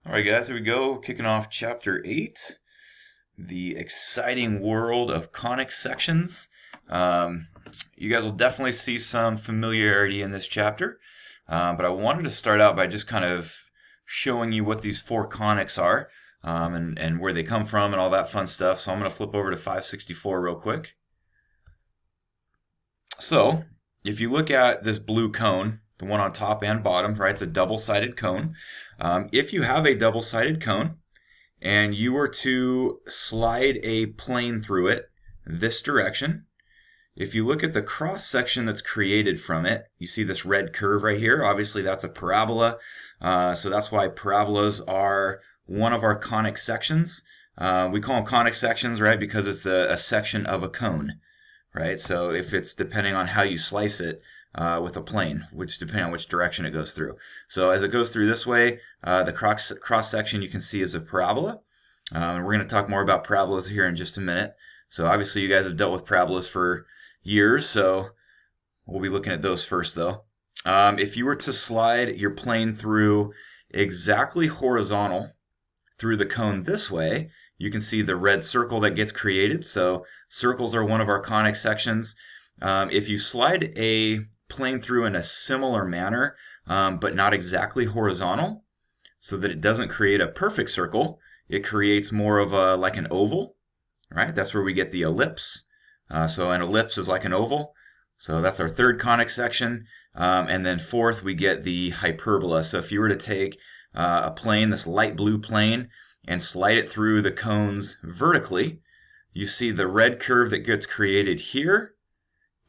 All right, guys, here we go. Kicking off chapter 8, the exciting world of conic sections. You guys will definitely see some familiarity in this chapter, but I wanted to start out by just kind of showing you what these four conics are and where they come from and all that fun stuff. So I'm going to flip over to 564 real quick. So if you look at this blue cone, the one on top and bottom, right? It's a double-sided cone. If you have a double-sided cone and you were to slide a plane through it this direction, if you look at the cross section that's created from it, you see this red curve right here. Obviously, that's a parabola. So that's why parabolas are one of our conic sections. We call them conic sections, right? Because it's a section of a cone, right? So if it's depending on how you slice it, with a plane, which depending on which direction it goes through. So as it goes through this way, the cross section you can see is a parabola. We're going to talk more about parabolas here in just a minute. So obviously you guys have dealt with parabolas for years, so we'll be looking at those first though. If you were to slide your plane through exactly horizontal through the cone this way, you can see the red circle that gets created. So circles are one of our conic sections. If you slide a plane through in a similar manner, but not exactly horizontal, so that it doesn't create a perfect circle, it creates more of a like an oval, right? That's where we get the ellipse. So an ellipse is like an oval. So that's our third conic section. And then fourth, we get the hyperbola. So if you were to take a plane, this light blue plane, and slide it through the cones vertically, you see the red curve that gets created here,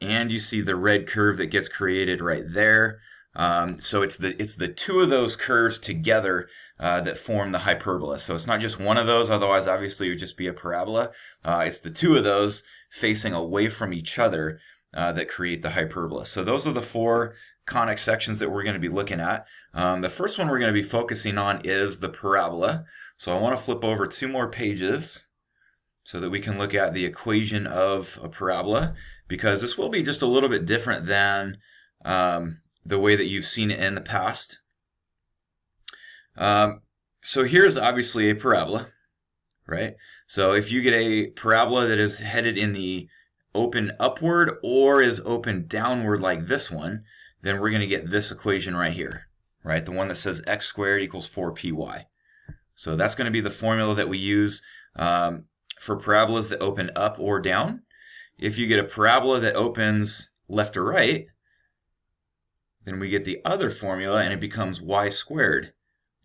and you see the red curve that gets created right there. So it's the two of those curves together that form the hyperbola. So it's not just one of those, otherwise obviously it would just be a parabola. It's the two of those facing away from each other that create the hyperbola. So those are the four conic sections that we're going to be looking at. The first one we're going to be focusing on is the parabola. So I want to flip over 2 more pages so that we can look at the equation of a parabola, because this will be just a little bit different than the way that you've seen it in the past. So here's obviously a parabola, right? So if you get a parabola that is headed in the open upward or is open downward like this one, then we're going to get this equation right here, right? The one that says x squared equals 4py. So that's going to be the formula that we use for parabolas that open up or down. If you get a parabola that opens left or right, then we get the other formula and it becomes y squared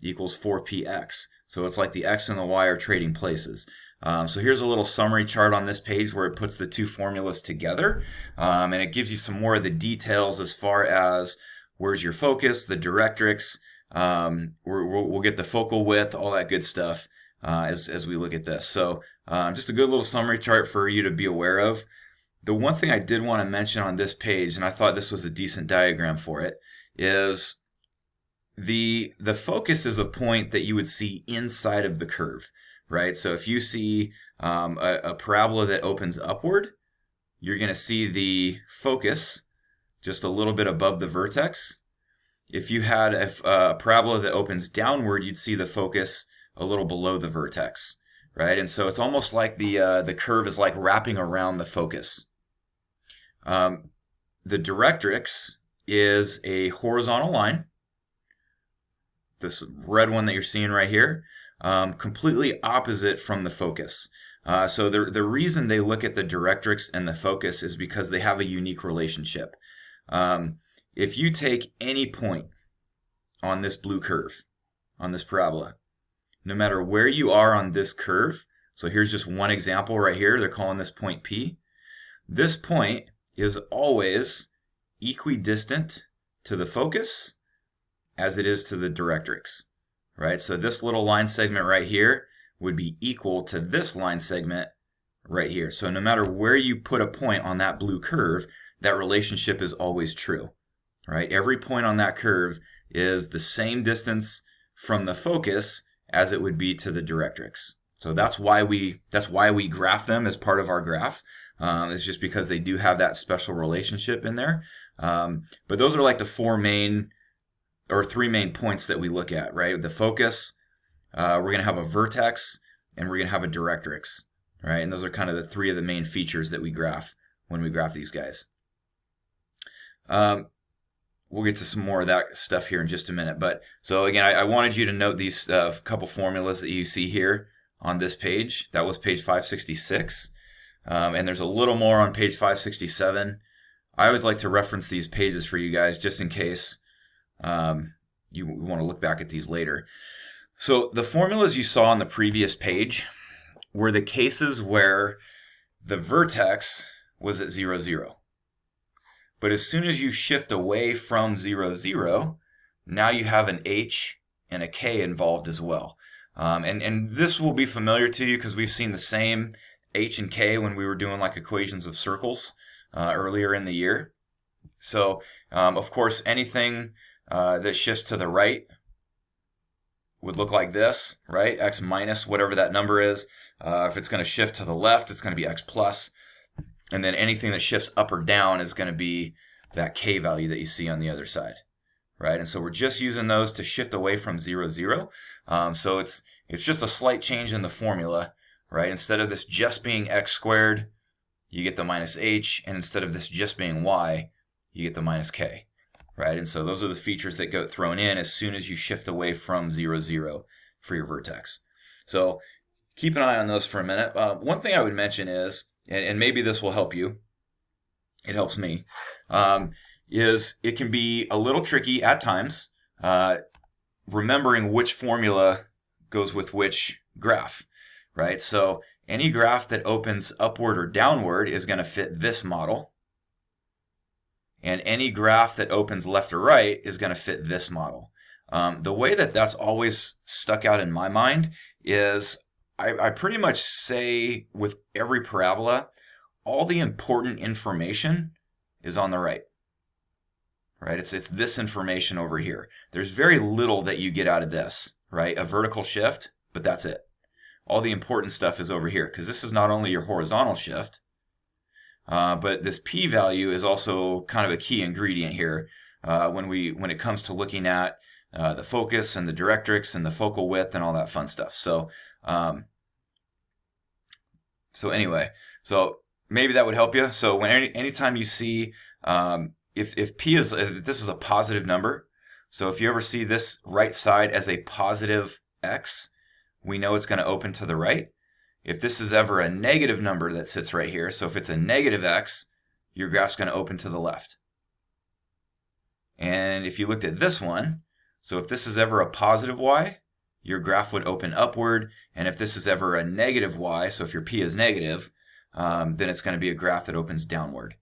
equals 4px. So it's like the x and the y are trading places. So here's a little summary chart on this page where it puts the two formulas together, and it gives you some more of the details as far as where's your focus, the directrix, we'll get the focal width, all that good stuff as we look at this. So just a good little summary chart for you to be aware of. The one thing I did want to mention on this page, and I thought this was a decent diagram for it, is the focus is a point that you would see inside of the curve, right? So if you see a parabola that opens upward, you're going to see the focus just a little bit above the vertex. If you had a parabola that opens downward, you'd see the focus a little below the vertex, right? And so it's almost like the curve is like wrapping around the focus. The directrix is a horizontal line, this red one that you're seeing right here, completely opposite from the focus. So the reason they look at the directrix and the focus is because they have a unique relationship. If you take any point on this blue curve, on this parabola, no matter where you are on this curve, so here's just one example right here, they're calling this point P. This point is always equidistant to the focus as it is to the directrix, right? So this little line segment right here would be equal to this line segment right here. So no matter where you put a point on that blue curve, that relationship is always true, right? Every point on that curve is the same distance from the focus as it would be to the directrix. So that's why we graph them as part of our graph. It's just because they do have that special relationship in there. But those are like the 3 main points that we look at, right? The focus, we're going to have a vertex, and we're going to have a directrix, right? And those are kind of the three of the main features that we graph when we graph these guys. We'll get to some more of that stuff here in just a minute. But so again, I wanted you to note these couple formulas that you see here on this page. That was page 566. And there's a little more on page 567. I always like to reference these pages for you guys just in case you want to look back at these later. So the formulas you saw on the previous page were the cases where the vertex was at 0, 0. But as soon as you shift away from 0, 0, now you have an H and a K involved as well. And this will be familiar to you because we've seen the same H and K when we were doing like equations of circles earlier in the year. So, of course, anything that shifts to the right would look like this, right? X minus whatever that number is. If it's going to shift to the left, it's going to be X plus. And then anything that shifts up or down is going to be that K value that you see on the other side, right? And so we're just using those to shift away from 0, 0. So it's just a slight change in the formula, right? Instead of this just being X squared, you get the minus H. And instead of this just being Y, you get the minus K, right? And so those are the features that get thrown in as soon as you shift away from 0, 0 for your vertex. So keep an eye on those for a minute. One thing I would mention is, and maybe this will help you, it helps me, is it can be a little tricky at times remembering which formula goes with which graph, right? So any graph that opens upward or downward is going to fit this model, and any graph that opens left or right is going to fit this model. The way that that's always stuck out in my mind is I pretty much say with every parabola, all the important information is on the right. Right? It's this information over here. There's very little that you get out of this, right? A vertical shift, but that's it. All the important stuff is over here because this is not only your horizontal shift, but this p-value is also kind of a key ingredient here when it comes to looking at the focus and the directrix and the focal width and all that fun stuff. So anyway, so maybe that would help you. So anytime you see if p is if this is a positive number, so if you ever see this right side as a positive x, we know it's going to open to the right. If this is ever a negative number that sits right here, so if it's a negative x, your graph's going to open to the left. And if you looked at this one, so if this is ever a positive y, your graph would open upward. And if this is ever a negative y, so if your p is negative, then it's going to be a graph that opens downward.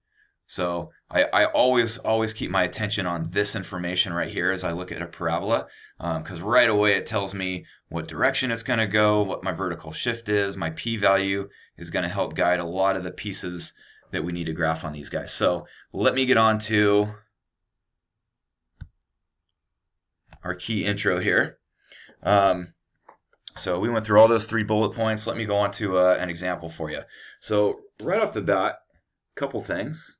So I always keep my attention on this information right here as I look at a parabola, because right away it tells me what direction it's going to go, what my vertical shift is, my p-value is going to help guide a lot of the pieces that we need to graph on these guys. So let me get on to our key intro here. So we went through all those 3 bullet points. Let me go on to an example for you. So right off the bat, a couple things.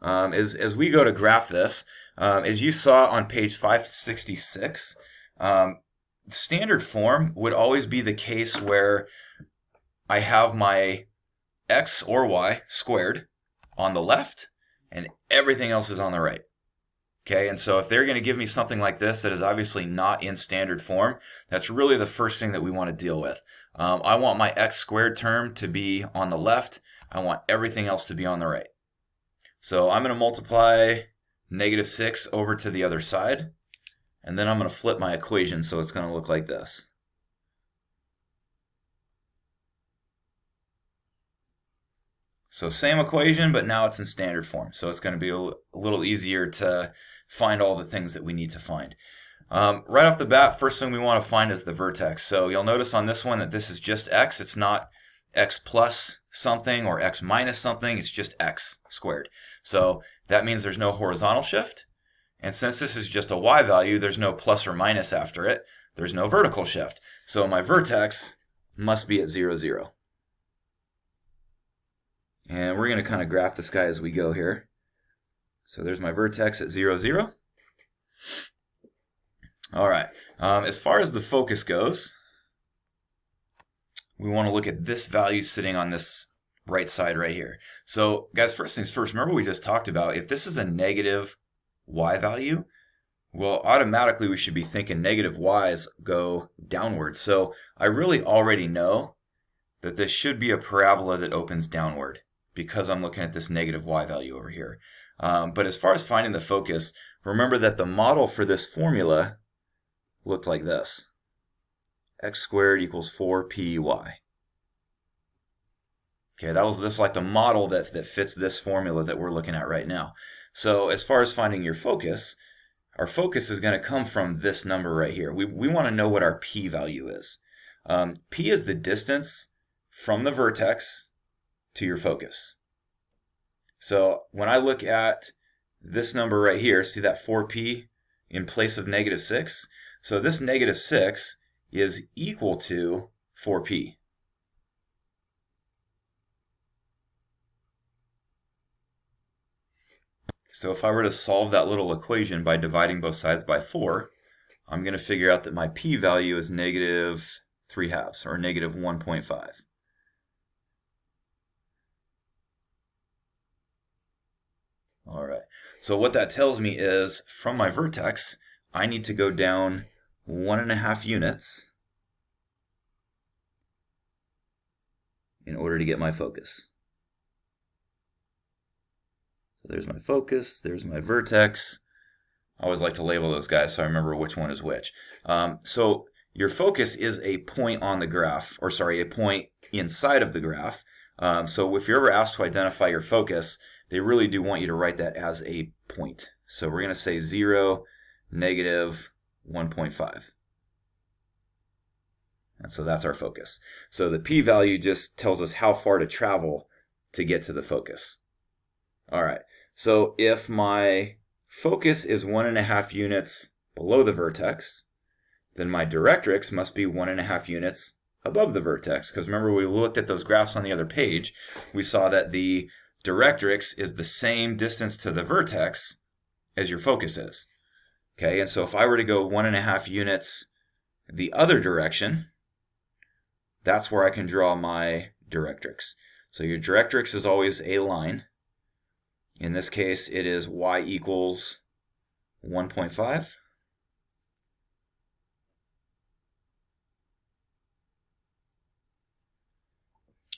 As we go to graph this, as you saw on page 566, standard form would always be the case where I have my x or y squared on the left and everything else is on the right. Okay, and so if they're going to give me something like this that is obviously not in standard form, that's really the first thing that we want to deal with. I want my x squared term to be on the left. I want everything else to be on the right. So I'm going to multiply -6 over to the other side, and then I'm going to flip my equation so it's going to look like this. So same equation, but now it's in standard form. So it's going to be a little easier to find all the things that we need to find. Right off the bat, first thing we want to find is the vertex. So you'll notice on this one that this is just x. It's not x plus something or x minus something. It's just x squared. So that means there's no horizontal shift. And since this is just a y value, there's no plus or minus after it. There's no vertical shift. So my vertex must be at 0, 0. And we're going to kind of graph this guy as we go here. So there's my vertex at 0, 0. All right. As far as the focus goes, we want to look at this value sitting on this right side right here. So guys, first things first, remember we just talked about if this is a negative y value, well, automatically we should be thinking negative y's go downward. So I really already know that this should be a parabola that opens downward because I'm looking at this negative y value over here. But as far as finding the focus, remember that the model for this formula looked like this. X squared equals 4py. Okay, this is like the model that fits this formula that we're looking at right now. So as far as finding your focus, our focus is going to come from this number right here. We want to know what our p value is. P is the distance from the vertex to your focus. So when I look at this number right here, see that 4p in place of negative 6? So this negative 6 is equal to 4p. So if I were to solve that little equation by dividing both sides by 4, I'm going to figure out that my p value is negative 3/2, or negative 1.5. All right, so what that tells me is from my vertex, I need to go down 1.5 units in order to get my focus. So there's my focus, there's my vertex. I always like to label those guys so I remember which one is which. So your focus is a point on the graph, or sorry, a point inside of the graph. So if you're ever asked to identify your focus, they really do want you to write that as a point. So we're going to say 0, negative 1.5. And so that's our focus. So the p-value just tells us how far to travel to get to the focus. All right, so if my focus is 1.5 units below the vertex, then my directrix must be 1.5 units above the vertex. Because remember, we looked at those graphs on the other page. We saw that the directrix is the same distance to the vertex as your focus is. Okay, and so if I were to go 1.5 units the other direction, that's where I can draw my directrix. So your directrix is always a line. In this case, it is y equals 1.5.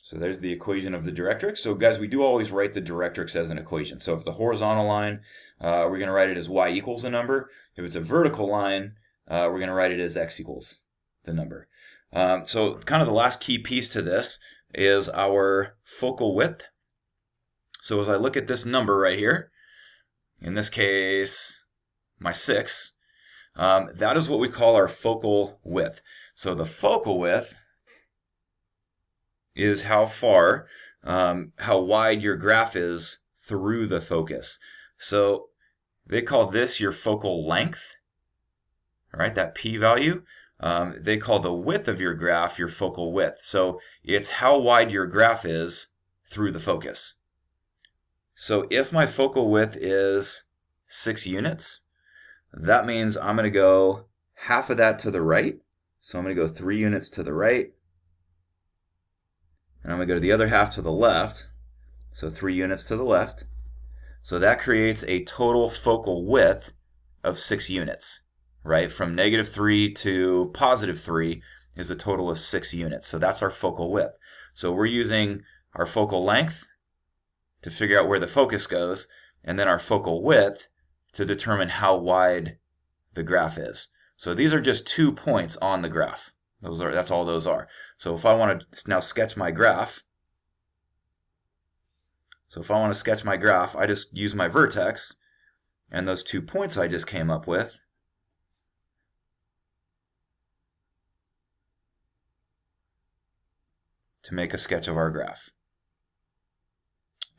So there's the equation of the directrix. So guys, we do always write the directrix as an equation. So if the horizontal line, we're going to write it as y equals a number. If it's a vertical line, we're going to write it as x equals the number. So kind of the last key piece to this is our focal width. So as I look at this number right here, in this case, my 6, that is what we call our focal width. So the focal width is how far, how wide your graph is through the focus. So they call this your focal length, all right, that p-value. They call the width of your graph your focal width. So it's how wide your graph is through the focus. So if my focal width is 6 units, that means I'm going to go half of that to the right. So I'm going to go 3 units to the right. And I'm going to go to the other half to the left. So 3 units to the left. So that creates a total focal width of 6 units, right? From -3 to +3 is a total of 6 units. So that's our focal width. So we're using our focal length to figure out where the focus goes, and then our focal width to determine how wide the graph is. So these are just 2 points on the graph. That's all those are. So if I want to now sketch my graph, I just use my vertex and those 2 points I just came up with to make a sketch of our graph.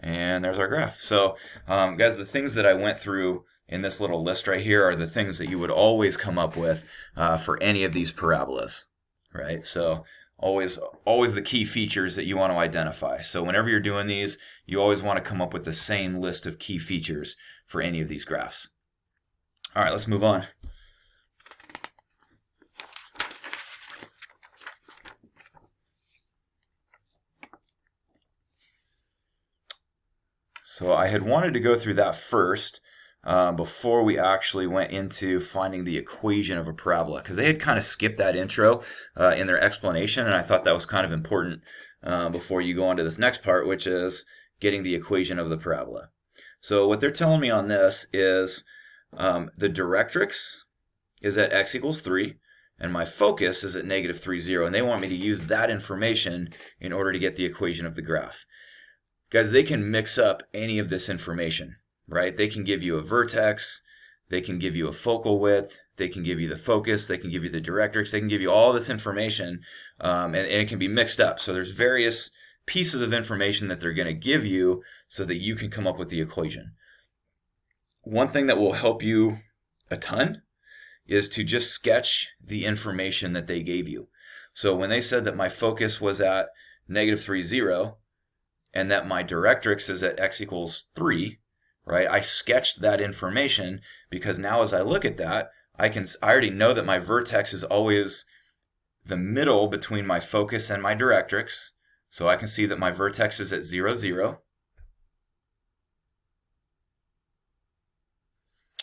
And there's our graph. So guys, the things that I went through in this little list right here are the things that you would always come up with for any of these parabolas, right? So always the key features that you want to identify. So whenever you're doing these, you always want to come up with the same list of key features for any of these graphs. All right, let's move on. So I had wanted to go through that first before we actually went into finding the equation of a parabola, because they had kind of skipped that intro in their explanation, and I thought that was kind of important before you go on to this next part, which is getting the equation of the parabola. So what they're telling me on this is the directrix is at x equals 3, and my focus is at negative 3, 0, and they want me to use that information in order to get the equation of the graph. Guys, they can mix up any of this information, right? They can give you a vertex, they can give you a focal width, they can give you the focus, they can give you the directrix, they can give you all this information, and it can be mixed up. So there's various pieces of information that they're going to give you so that you can come up with the equation. One thing that will help you a ton is to just sketch the information that they gave you. So when they said that my focus was at negative 3, 0, and that my directrix is at x equals 3, right? I sketched that information because now as I look at that, I already know that my vertex is always the middle between my focus and my directrix. So I can see that my vertex is at 0, 0.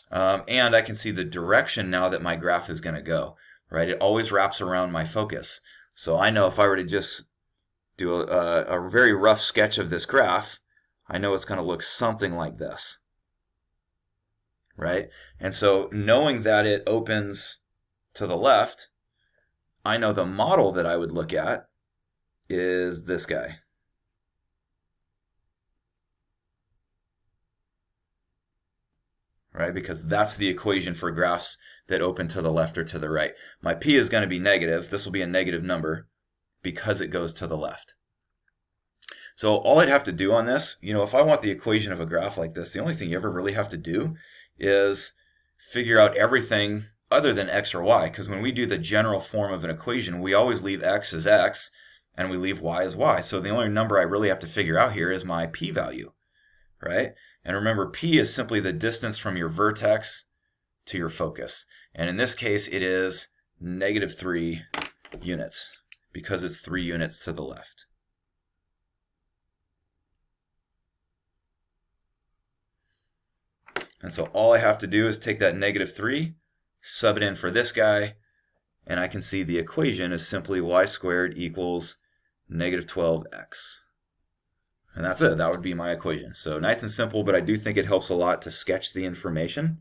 And I can see the direction now that my graph is going to go, right? It always wraps around my focus. So I know if I were to just do a very rough sketch of this graph, I know it's going to look something like this, right? And so knowing that it opens to the left, I know the model that I would look at is this guy. Right? Because that's the equation for graphs that open to the left or to the right. My p is going to be negative. This will be a negative number because it goes to the left. So all I'd have to do on this, if I want the equation of a graph like this, the only thing you ever really have to do is figure out everything other than x or y. Because when we do the general form of an equation, we always leave x as x and we leave y as y. So the only number I really have to figure out here is my p-value, right? And remember, p is simply the distance from your vertex to your focus. And in this case, it is negative 3 units because it's 3 units to the left. And so all I have to do is take that negative 3, sub it in for this guy, and I can see the equation is simply y squared equals negative 12x. And that's it. That would be my equation. So nice and simple, but I do think it helps a lot to sketch the information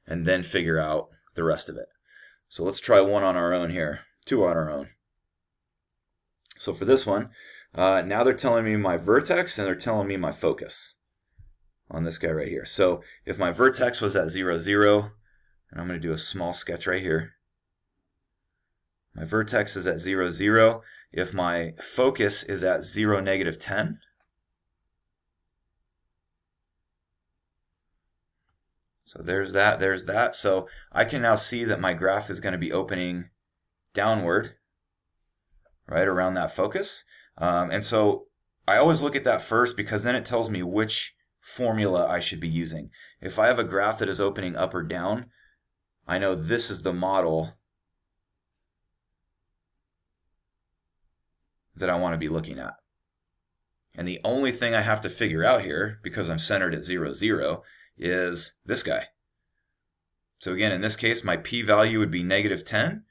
and then figure out the rest of it. So let's try one on our own here, two on our own. So for this one, now they're telling me my vertex and they're telling me my focus on this guy right here. So if my vertex was at 0, 0, and I'm going to do a small sketch right here. My vertex is at 0, 0. If my focus is at 0, negative 10, so there's that, there's that. So I can now see that my graph is going to be opening downward, right around that focus. And so I always look at that first because then it tells me which formula I should be using. If I have a graph that is opening up or down, I know this is the model that I want to be looking at. And the only thing I have to figure out here, because I'm centered at 0, 0, is this guy. So again, in this case, my p-value would be negative 10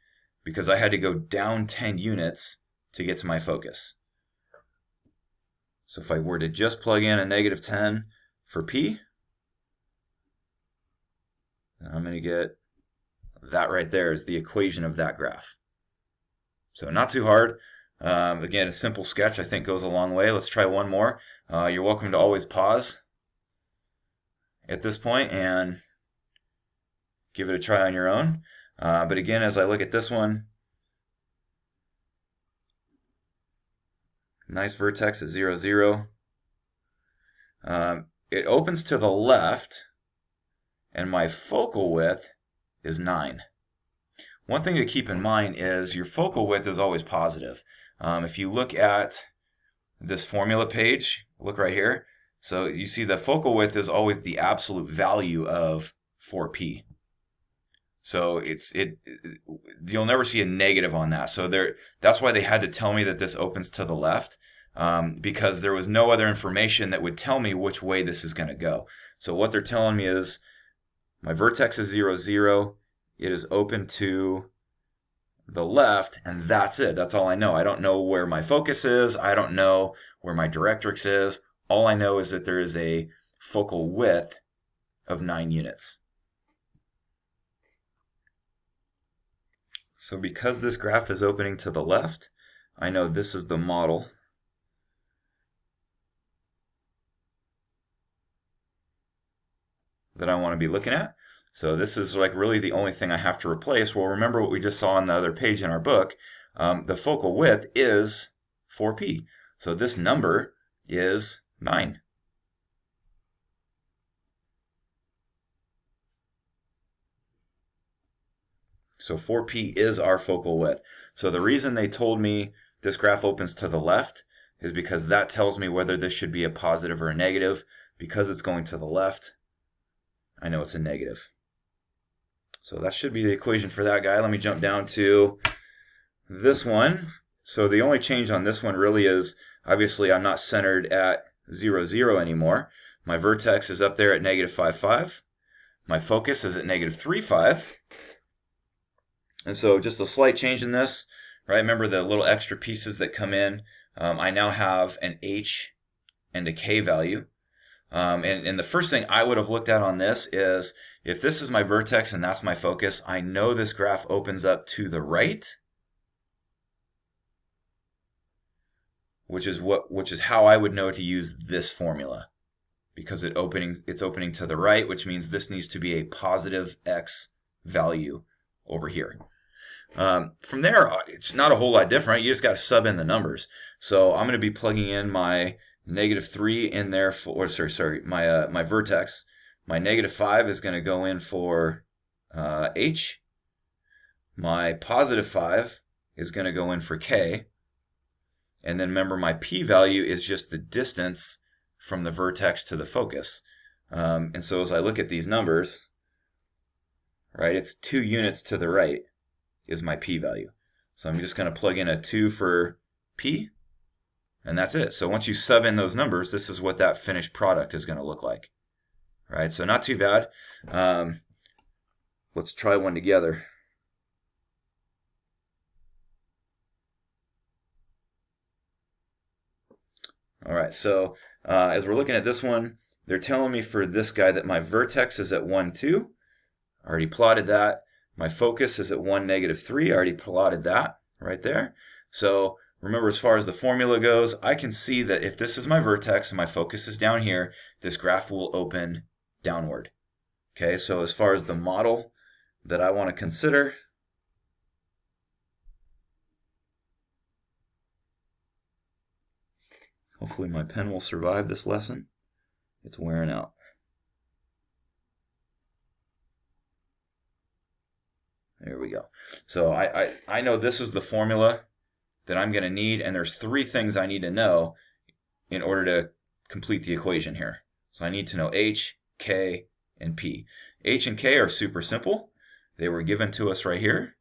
because I had to go down 10 units to get to my focus. So if I were to just plug in a negative 10 for p, then I'm going to get that right there is the equation of that graph. So not too hard. Again, a simple sketch I think goes a long way. Let's try one more. You're welcome to always pause at this point and give it a try on your own. But again, as I look at this one, nice vertex at 0, 0. It opens to the left, and my focal width is 9. One thing to keep in mind is your focal width is always positive. If you look at this formula page, look right here. So you see the focal width is always the absolute value of 4p. So you'll never see a negative on that. So that's why they had to tell me that this opens to the left. because there was no other information that would tell me which way this is going to go. So what they're telling me is my vertex is 0, 0. It is open to the left, and that's it. That's all I know. I don't know where my focus is. I don't know where my directrix is. All I know is that there is a focal width of 9 units. So because this graph is opening to the left, I know this is the model that I want to be looking at. So this is like really the only thing I have to replace. Well, remember what we just saw on the other page in our book. The focal width is 4p. So this number is 9. So 4p is our focal width. So the reason they told me this graph opens to the left is because that tells me whether this should be a positive or a negative. Because it's going to the left, I know it's a negative. So that should be the equation for that guy. Let me jump down to this one. So the only change on this one really is, obviously I'm not centered at 0, 0 anymore. My vertex is up there at negative 5, 5. My focus is at negative 3, 5. And so just a slight change in this, right? Remember the little extra pieces that come in. I now have an H and a K value. And the first thing I would have looked at on this is, if this is my vertex and that's my focus, I know this graph opens up to the right, which is how I would know to use this formula, because it's opening to the right, which means this needs to be a positive X value over here. From there, it's not a whole lot different. You just got to sub in the numbers. So I'm going to be plugging in my negative 3 in there for, my vertex. My negative 5 is going to go in for H. My positive 5 is going to go in for K. And then remember, my P value is just the distance from the vertex to the focus. And so as I look at these numbers, right, it's 2 units to the right is my P value. So I'm just going to plug in a 2 for P, and that's it. So once you sub in those numbers, this is what that finished product is going to look like. Right, so not too bad. Let's try one together. All right, so as we're looking at this one, they're telling me for this guy that my vertex is at 1, 2. I already plotted that. My focus is at 1, negative 3. I already plotted that right there. So remember, as far as the formula goes, I can see that if this is my vertex and my focus is down here, this graph will open downward. Okay, so as far as the model that I want to consider, hopefully my pen will survive this lesson. It's wearing out. There we go. So I know this is the formula that I'm going to need, and there's 3 things I need to know in order to complete the equation here. So I need to know H, K, and P. H and K are super simple. They were given to us right here.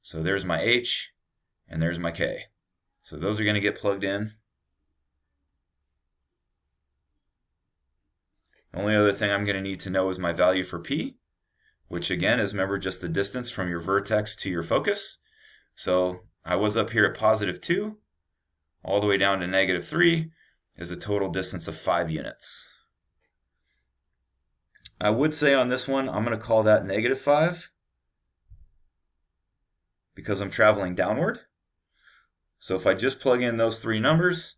So there's my H, and there's my K. So those are going to get plugged in. The only other thing I'm going to need to know is my value for P, which again is, remember, just the distance from your vertex to your focus. So I was up here at positive 2, all the way down to negative 3 is a total distance of 5 units. I would say on this one, I'm going to call that negative 5 because I'm traveling downward. So if I just plug in those 3 numbers,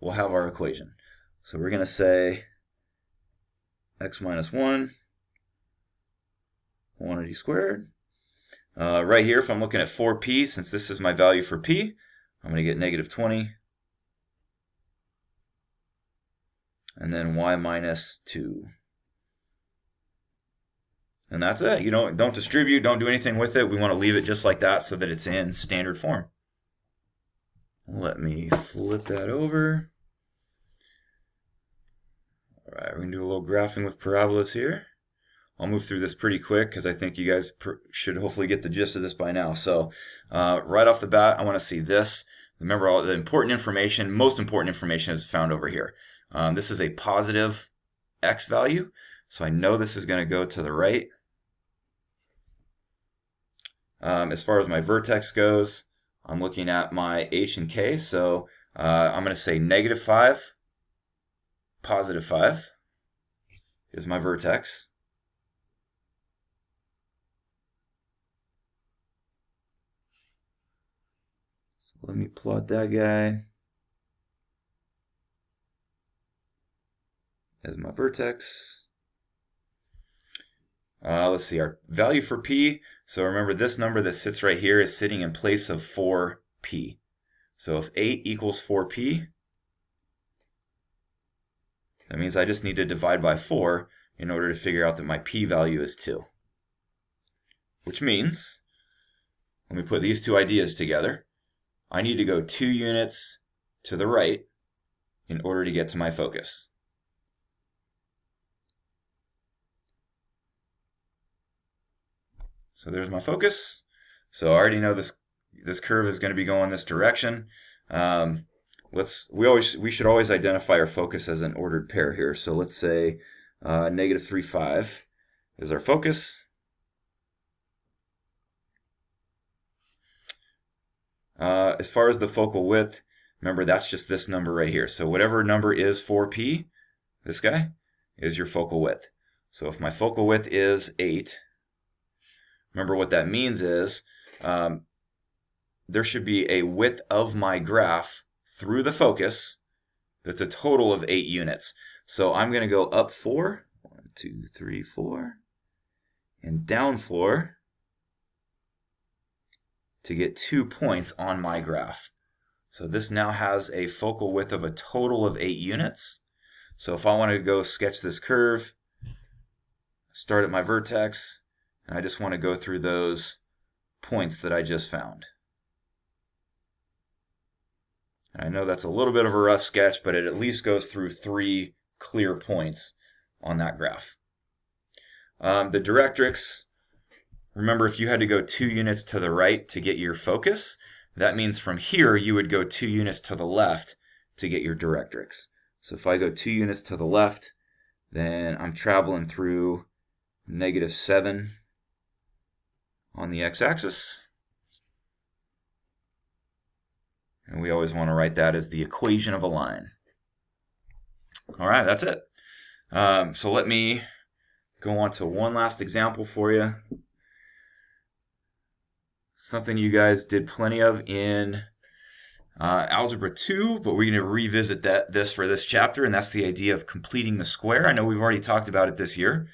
we'll have our equation. So we're going to say x minus 1, quantity squared. Right here, if I'm looking at 4p, since this is my value for p, I'm going to get negative 20. And then y minus 2. And that's it. You don't distribute, don't do anything with it. We want to leave it just like that so that it's in standard form. Let me flip that over. All right, we're going to do a little graphing with parabolas here. I'll move through this pretty quick because I think you guys should hopefully get the gist of this by now. So right off the bat, I want to see this. Remember, all the important information, most important information is found over here. This is a positive x value, so I know this is going to go to the right. As far as my vertex goes, I'm looking at my h and k, so I'm going to say -5, +5 is my vertex. So let me plot that guy as my vertex. Let's see, our value for p. So remember, this number that sits right here is sitting in place of 4p. So if 8 equals 4p, that means I just need to divide by 4 in order to figure out that my p value is 2. Which means, when we put these two ideas together, I need to go 2 units to the right in order to get to my focus. So there's my focus. So I already know this curve is going to be going this direction. We should always identify our focus as an ordered pair here. So let's say -3, 5 is our focus. As far as the focal width, remember that's just this number right here. So whatever number is 4p, this guy, is your focal width. So if my focal width is 8, remember what that means is there should be a width of my graph through the focus that's a total of 8 units. So I'm going to go up 4, 1, 2, 3, 4, and down 4 to get 2 points on my graph. So this now has a focal width of a total of 8 units. So if I want to go sketch this curve, start at my vertex, and I just want to go through those points that I just found. And I know that's a little bit of a rough sketch, but it at least goes through 3 clear points on that graph. The directrix, remember, if you had to go 2 units to the right to get your focus, that means from here you would go 2 units to the left to get your directrix. So if I go 2 units to the left, then I'm traveling through -7 on the x-axis. And we always want to write that as the equation of a line. All right, that's it. So let me go on to one last example for you. Something you guys did plenty of in Algebra 2, but we're going to revisit this for this chapter, and that's the idea of completing the square. I know we've already talked about it this year,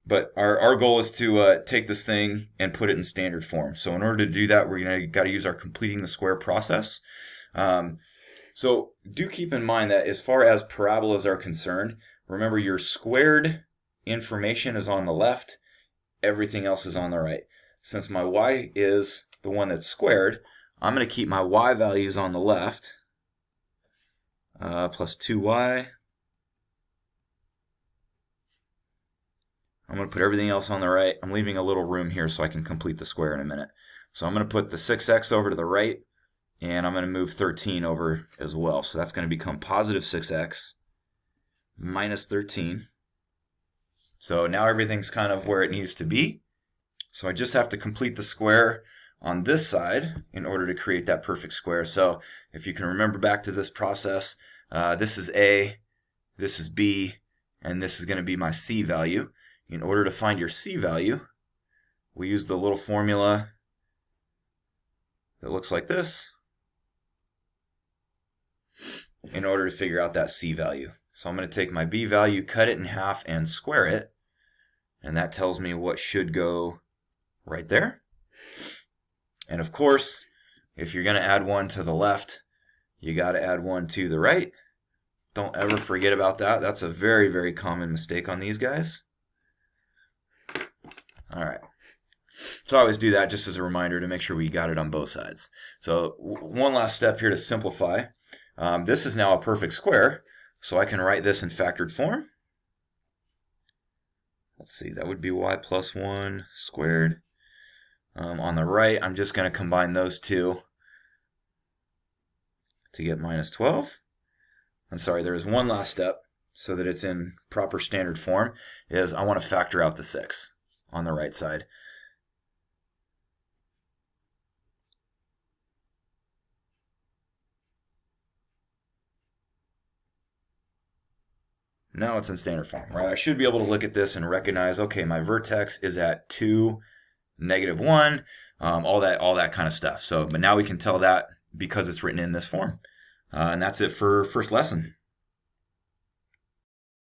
but our goal is to take this thing and put it in standard form. So in order to do that, we're got to use our completing the square process. So do keep in mind that as far as parabolas are concerned, remember your squared information is on the left, everything else is on the right. Since my y is the one that's squared, I'm going to keep my y values on the left, plus 2y. I'm going to put everything else on the right. I'm leaving a little room here so I can complete the square in a minute. So I'm going to put the 6x over to the right, and I'm going to move 13 over as well. So that's going to become positive 6x minus 13. So now everything's kind of where it needs to be. So I just have to complete the square on this side in order to create that perfect square. So if you can remember back to this process, this is A, this is B, and this is going to be my C value. In order to find your C value, we use the little formula that looks like this in order to figure out that C value. So I'm going to take my B value, cut it in half, and square it. And that tells me what should go right there. And of course, if you're going to add 1 to the left, you got to add 1 to the right. Don't ever forget about that. That's a very, very common mistake on these guys. All right. So I always do that just as a reminder to make sure we got it on both sides. So one last step here to simplify. This is now a perfect square, so I can write this in factored form. Let's see, that would be y plus 1 squared. On the right, I'm just going to combine those two. to get minus 12. I'm sorry, there is one last step so that it's in proper standard form, is I want to factor out the 6 on the right side. Now it's in standard form, right? I should be able to look at this and recognize, okay, my vertex is at 2, -1, all that kind of stuff. So, but now we can tell that because it's written in this form. And that's it for first lesson.